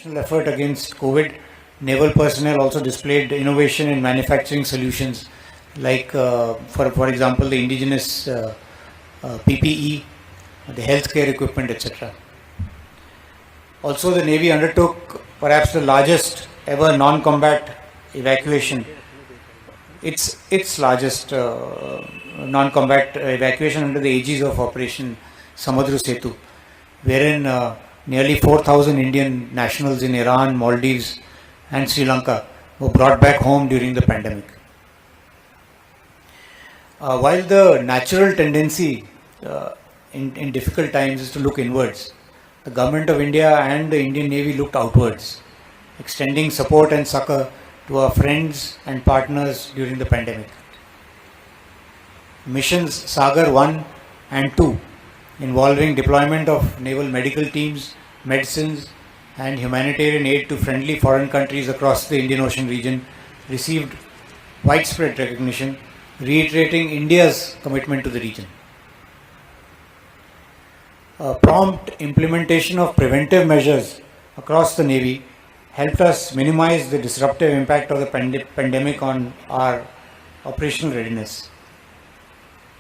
national effort against COVID, naval personnel also displayed innovation in manufacturing solutions, like for example the indigenous PPE, the healthcare equipment, etc. Also, the Navy undertook perhaps the largest ever non-combat evacuation. Its largest non-combat evacuation under the aegis of Operation Samudra Setu, wherein nearly 4,000 Indian nationals in Iran, Maldives and Sri Lanka were brought back home during the pandemic. While the natural tendency in difficult times is to look inwards, the Government of India and the Indian Navy looked outwards, extending support and succor to our friends and partners during the pandemic. Missions Sagar 1 and 2, involving deployment of naval medical teams, medicines and humanitarian aid to friendly foreign countries across the Indian Ocean region, received widespread recognition, reiterating India's commitment to the region. Prompt implementation of preventive measures across the Navy helped us minimize the disruptive impact of the pandemic on our operational readiness.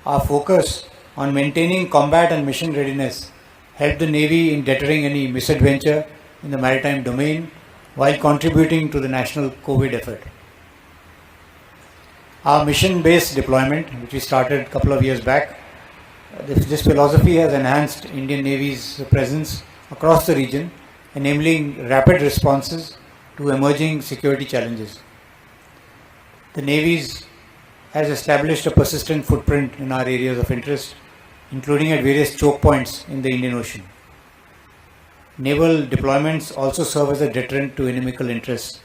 Our focus on maintaining combat and mission readiness helped the Navy in deterring any misadventure in the maritime domain while contributing to the national COVID effort. Our mission-based deployment, which we started a couple of years back, this philosophy has enhanced Indian Navy's presence across the region, enabling rapid responses to emerging security challenges. The Navy has established a persistent footprint in our areas of interest, including at various choke points in the Indian Ocean. Naval deployments also serve as a deterrent to inimical interests,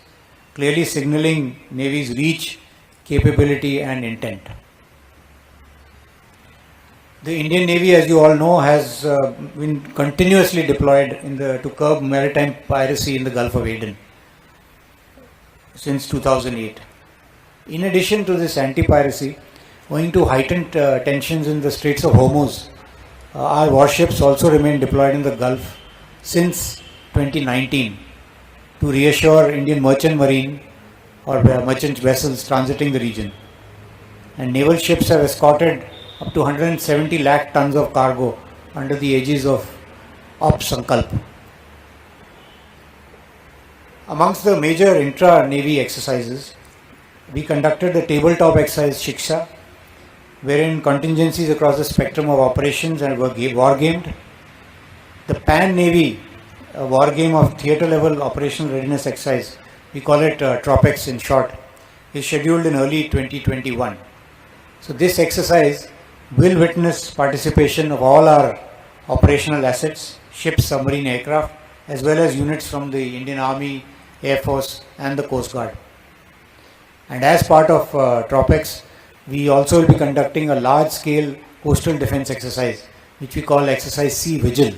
clearly signaling Navy's reach, capability and intent. The Indian Navy, as you all know, has been continuously deployed to curb maritime piracy in the Gulf of Aden since 2008. In addition to this anti-piracy, owing to heightened tensions in the Straits of Hormuz, our warships also remain deployed in the Gulf since 2019 to reassure Indian merchant marine or merchant vessels transiting the region. And naval ships have escorted up to 170 lakh tons of cargo under the aegis of Op Sankalp. Amongst the major intra-Navy exercises, we conducted the tabletop exercise Shiksha, wherein contingencies across the spectrum of operations were war-gamed. The Pan-Navy war game of theatre-level operational readiness exercise, we call it TROPEX in short, is scheduled in early 2021. So this exercise will witness participation of all our operational assets, ships, submarine aircraft, as well as units from the Indian Army, Air Force and the Coast Guard. And as part of TROPEX, we also will be conducting a large-scale coastal defense exercise, which we call Exercise Sea Vigil,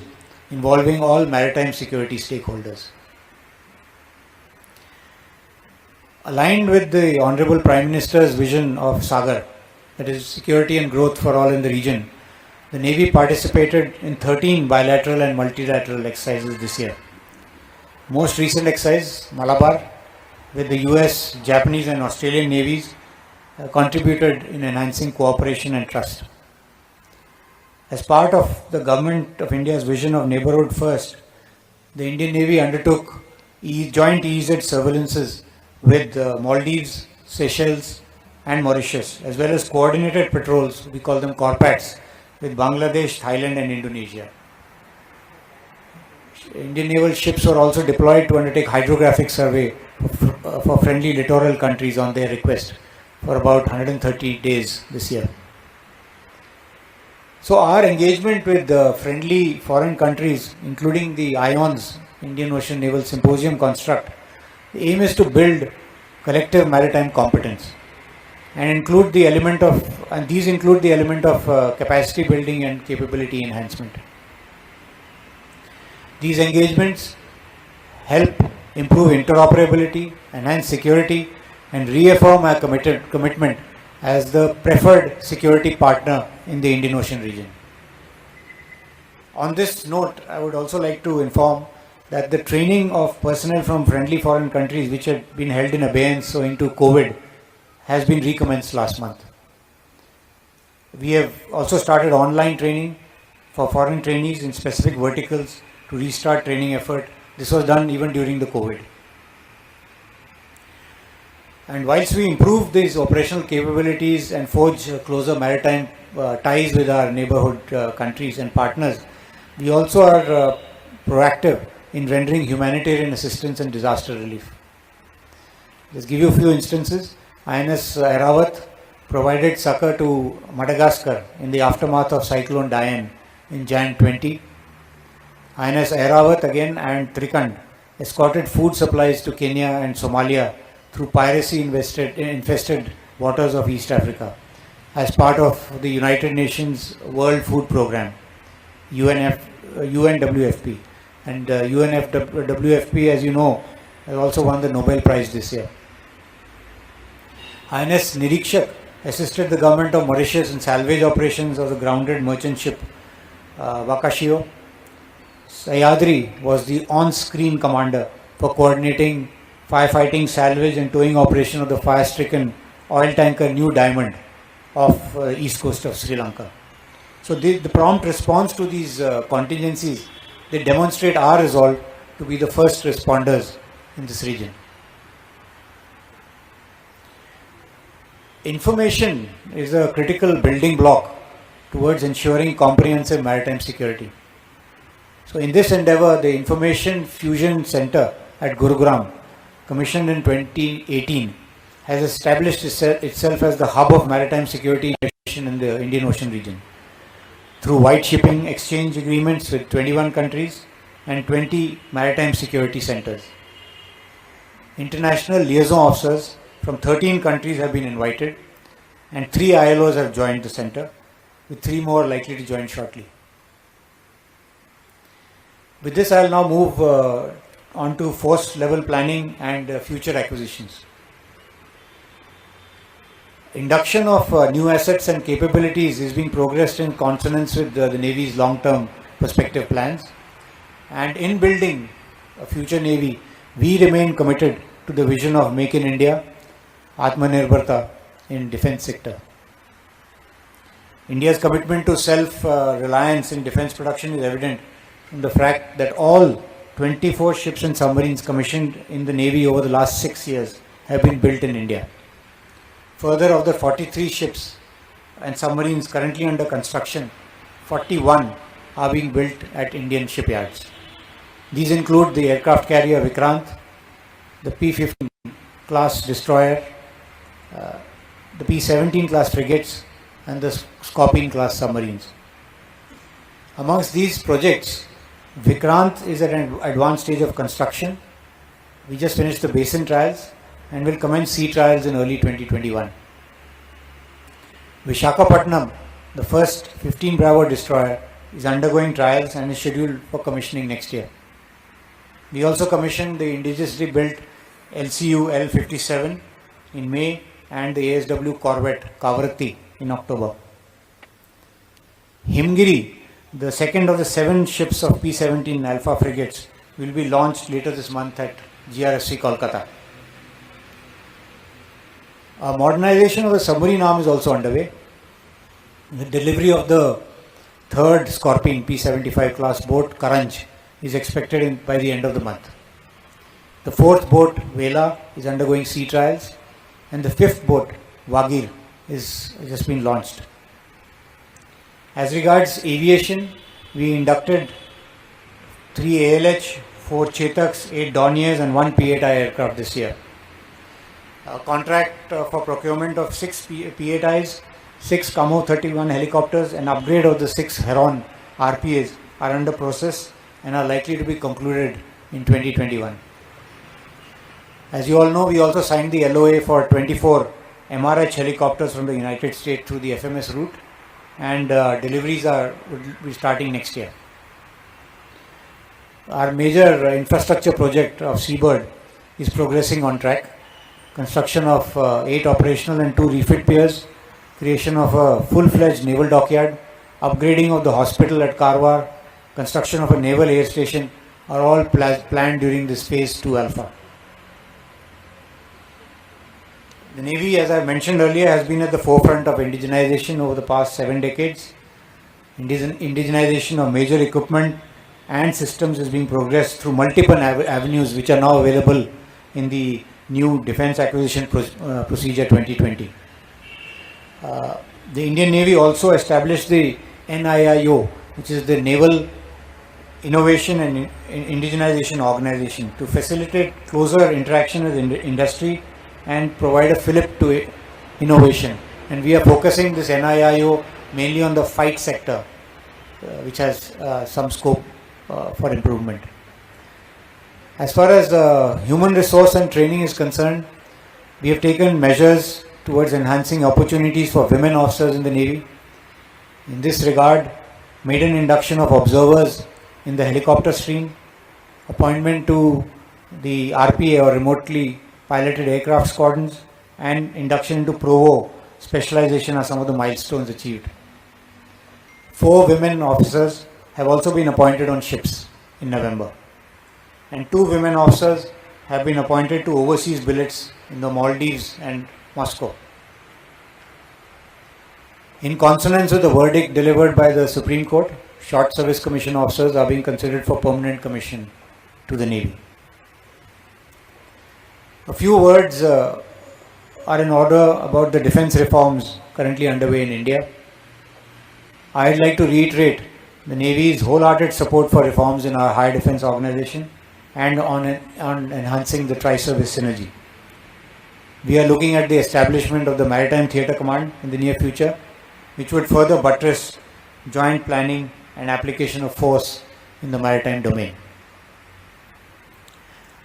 involving all maritime security stakeholders. Aligned with the Honorable Prime Minister's vision of Sagar, that is security and growth for all in the region, the Navy participated in 13 bilateral and multilateral exercises this year. Most recent exercise, Malabar, with the US, Japanese and Australian navies, contributed in enhancing cooperation and trust. As part of the Government of India's vision of neighbourhood first, the Indian Navy undertook joint EEZ surveillances with Maldives, Seychelles and Mauritius, as well as coordinated patrols, we call them CORPATs, with Bangladesh, Thailand and Indonesia. Indian naval ships were also deployed to undertake hydrographic survey for friendly littoral countries on their request for about 130 days this year. So our engagement with friendly foreign countries, including the IONS, Indian Ocean Naval Symposium construct, the aim is to build collective maritime competence and these include the element of capacity building and capability enhancement. These engagements help improve interoperability, enhance security and reaffirm our commitment as the preferred security partner in the Indian Ocean region. On this note, I would also like to inform that the training of personnel from friendly foreign countries, which had been held in abeyance owing to COVID, has been recommenced last month. We have also started online training for foreign trainees in specific verticals to restart training effort. This was done even during the COVID. And whilst we improve these operational capabilities and forge closer maritime ties with our neighborhood countries and partners, we also are proactive in rendering humanitarian assistance and disaster relief. Just give you a few instances. INS Airavat provided succor to Madagascar in the aftermath of Cyclone Diane in Jan 20. INS Airavat again and Trikand escorted food supplies to Kenya and Somalia through piracy infested waters of East Africa as part of the United Nations World Food Programme, UNWFP. And UNWFP, as you know, has also won the Nobel Prize this year. INS Nirikshak assisted the government of Mauritius in salvage operations of the grounded merchant ship Wakashio. Sayadri was the on-screen commander for coordinating firefighting, salvage and towing operation of the fire-stricken oil tanker New Diamond off east coast of Sri Lanka. So the prompt response to these contingencies, they demonstrate our resolve to be the first responders in this region. Information is a critical building block towards ensuring comprehensive maritime security. So in this endeavor, the Information Fusion Center at Gurugram, commissioned in 2018, has established itself as the hub of maritime security in the Indian Ocean region through white shipping exchange agreements with 21 countries and 20 maritime security centers. International liaison officers from 13 countries have been invited and 3 ILOs have joined the center, with 3 more likely to join shortly. With this, I will now move on to force level planning and future acquisitions. Induction of new assets and capabilities is being progressed in consonance with the Navy's long-term perspective plans. And in building a future Navy, we remain committed to the vision of Make in India, Atmanirbharta in defense sector. India's commitment to self-reliance in defense production is evident from the fact that all 24 ships and submarines commissioned in the Navy over the last 6 years have been built in India. Further, of the 43 ships and submarines currently under construction, 41 are being built at Indian shipyards. These include the aircraft carrier Vikrant, the P-15 class destroyer, the P-17 class frigates, and the Scorpene class submarines. Amongst these projects, Vikrant is at an advanced stage of construction. We just finished the basin trials and will commence sea trials in early 2021. Vishakhapatnam, the first 15 Bravo destroyer, is undergoing trials and is scheduled for commissioning next year. We also commissioned the indigenously built LCU L-57 in May and the ASW corvette Kavaratti in October. Himgiri, the second of the 7 ships of P-17 Alpha frigates, will be launched later this month at GRSC Kolkata. A modernization of the submarine arm is also underway. The delivery of the third Scorpene P-75 class boat Karanj is expected by the end of the month. The fourth boat Vela is undergoing sea trials, and the fifth boat Wagir is just been launched. As regards aviation, we inducted 3 ALH, 4 Chetaks, 8 Dorniers and 1 P-8I aircraft this year. A contract for procurement of 6 P-8Is, 6 Kamo 31 helicopters and upgrade of the 6 Heron RPAs are under process and are likely to be concluded in 2021. As you all know, we also signed the LOA for 24 MRH helicopters from the United States through the FMS route, and deliveries will be starting next year. Our major infrastructure project of Seabird is progressing on track. Construction of 8 operational and 2 refit piers, creation of a full-fledged naval dockyard, upgrading of the hospital at Karwar, construction of a naval air station are all planned during this phase 2 alpha. The Navy, as I mentioned earlier, has been at the forefront of indigenization over the past 7 decades. Indigenization of major equipment and systems is being progressed through multiple avenues which are now available in the new Defence Acquisition Procedure 2020. The Indian Navy also established the NIIO, which is the Naval Innovation and Indigenization Organization, to facilitate closer interaction with industry and provide a fillip to innovation. And we are focusing this NIIO mainly on the fight sector, which has some scope for improvement. As far as human resource and training is concerned, we have taken measures towards enhancing opportunities for women officers in the Navy. In this regard, maiden induction of observers in the helicopter stream, appointment to the RPA or remotely piloted aircraft squadrons, and induction into Provo specialization are some of the milestones achieved. 4 women officers have also been appointed on ships in November, and 2 women officers have been appointed to overseas billets in the Maldives and Moscow. In consonance with the verdict delivered by the Supreme Court, short service commission officers are being considered for permanent commission to the Navy. A few words are in order about the defense reforms currently underway in India. I'd like to reiterate the Navy's wholehearted support for reforms in our high defense organization and on enhancing the tri-service synergy. We are looking at the establishment of the Maritime Theatre Command in the near future, which would further buttress joint planning and application of force in the maritime domain.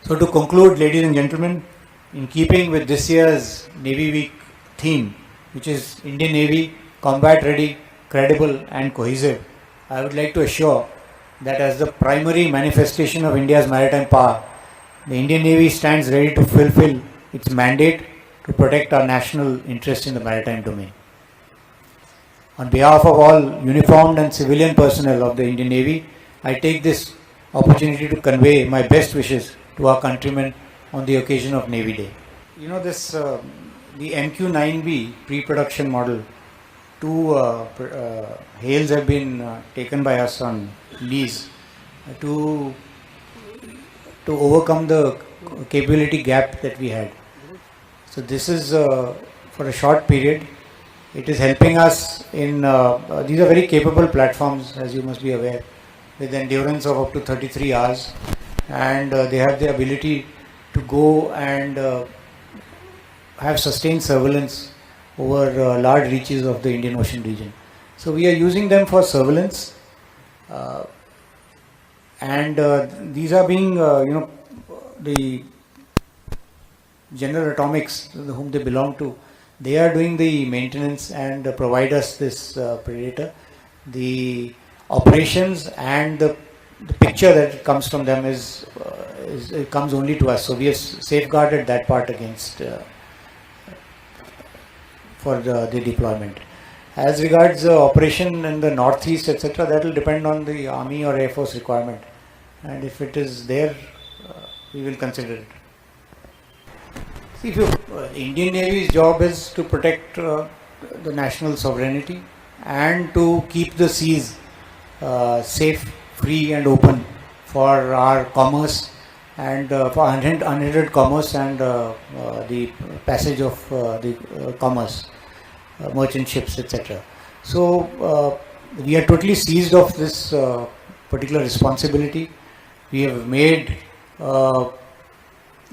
So to conclude, ladies and gentlemen, in keeping with this year's Navy Week theme, which is Indian Navy combat ready, credible and cohesive, I would like to assure that as the primary manifestation of India's maritime power, the Indian Navy stands ready to fulfill its mandate to protect our national interest in the maritime domain. On behalf of all uniformed and civilian personnel of the Indian Navy, I take this opportunity to convey my best wishes to our countrymen on the occasion of Navy Day. You know, this the MQ-9B pre-production model, 2 HALEs have been taken by us on lease to overcome the capability gap that we had. So this is for a short period. It is helping us in, these are very capable platforms, as you must be aware, with endurance of up to 33 hours, and they have the ability to go and have sustained surveillance over large reaches of the Indian Ocean region. So we are using them for surveillance, and these are being, the General Atomics, whom they belong to, they are doing the maintenance and provide us this Predator. The operations and the picture that comes from them is it comes only to us. So we have safeguarded that part against for the deployment. As regards operation in the northeast, etc., that will depend on the Army or Air Force requirement, and if it is there, we will consider it. See, if Indian Navy's job is to protect the national sovereignty and to keep the seas safe, free and open for our commerce and for unhindered commerce and the passage of the commerce, merchant ships, etc. So we are totally seized of this particular responsibility. We have made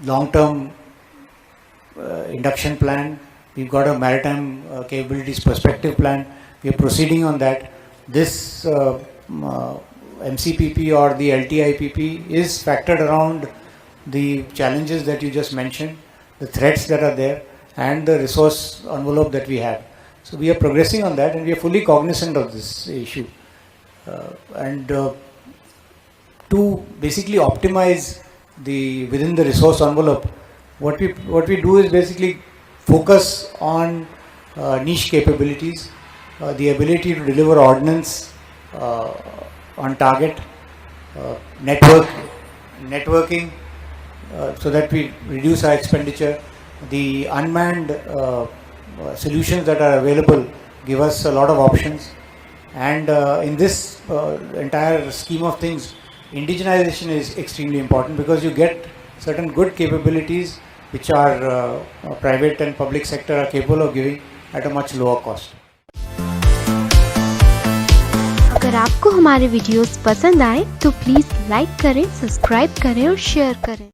long-term induction plan. We've got a maritime capabilities perspective plan. We are proceeding on that. This MCPP or the LTIPP is factored around the challenges that you just mentioned, the threats that are there, and the resource envelope that we have. So we are progressing on that, and we are fully cognizant of this issue. And to basically optimize within the resource envelope, what we do is basically focus on niche capabilities, the ability to deliver ordnance on target, network networking, so that we reduce our expenditure. The unmanned solutions that are available give us a lot of options, and in this entire scheme of things, indigenization is extremely important, because you get certain good capabilities which our private and public sector are capable of giving at a much lower cost. अगर आपको हमारे videos पसंद आए तो please like करें, subscribe करें और share करें।